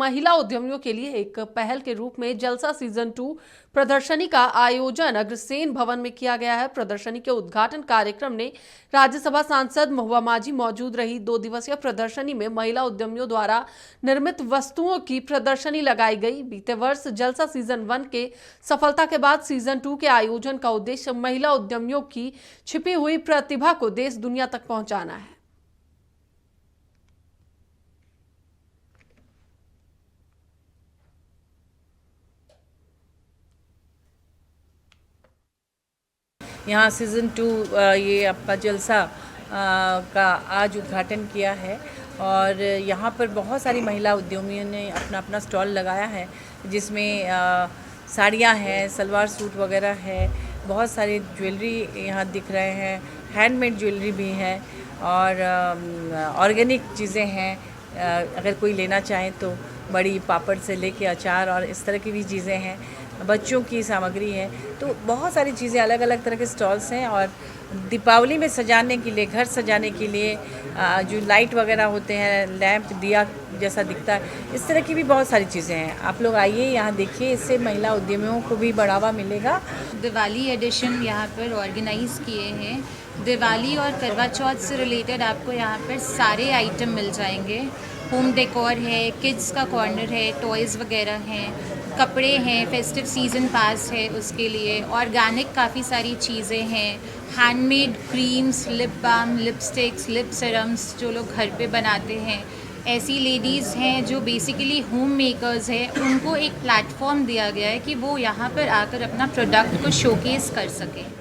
महिला उद्यमियों के लिए एक पहल के रूप में जलसा सीजन 2 प्रदर्शनी का आयोजन अग्रसेन भवन में किया गया है। प्रदर्शनी के उद्घाटन कार्यक्रम में राज्यसभा सांसद महुआ माझी मौजूद रही। 2 दिवसीय प्रदर्शनी में महिला उद्यमियों द्वारा निर्मित वस्तुओं की प्रदर्शनी लगाई गई। बीते वर्ष जलसा सीजन 1 के सफलता के बाद सीजन 2 के आयोजन का उद्देश्य महिला उद्यमियों की छिपी हुई प्रतिभा को देश दुनिया तक पहुंचाना है। यहाँ सीज़न 2 ये आपका जलसा का आज उद्घाटन किया है और यहाँ पर बहुत सारी महिला उद्यमियों ने अपना अपना स्टॉल लगाया है, जिसमें साड़ियाँ हैं, सलवार सूट वगैरह है, बहुत सारी ज्वेलरी यहाँ दिख रहे हैं, हैंडमेड ज्वेलरी भी है और ऑर्गेनिक चीज़ें हैं। अगर कोई लेना चाहे तो बड़ी पापड़ से लेके अचार और इस तरह की भी चीज़ें हैं, बच्चों की सामग्री है। तो बहुत सारी चीज़ें, अलग अलग तरह के स्टॉल्स हैं और दीपावली में सजाने के लिए, घर सजाने के लिए जो लाइट वगैरह होते हैं, लैंप दिया जैसा दिखता है, इस तरह की भी बहुत सारी चीज़ें हैं। आप लोग आइए, यहाँ देखिए, इससे महिला उद्यमियों को भी बढ़ावा मिलेगा। दिवाली एडिशन यहाँ पर ऑर्गेनाइज़ किए हैं। दिवाली और करवा चौथ से रिलेटेड आपको यहाँ पर सारे आइटम मिल जाएंगे। होम डेकोर है, किड्स का कॉर्नर है, टॉयज़ वगैरह हैं, कपड़े हैं, फेस्टिव सीज़न पास है उसके लिए, ऑर्गेनिक काफ़ी सारी चीज़ें हैं, handmade creams, lip balm, lipsticks, lip serums जो लोग घर पे बनाते हैं, ऐसी लेडीज़ हैं जो बेसिकली होम मेकर्स हैं, उनको एक प्लेटफॉर्म दिया गया है कि वो यहाँ पर आकर अपना प्रोडक्ट को शोकेस कर सकें।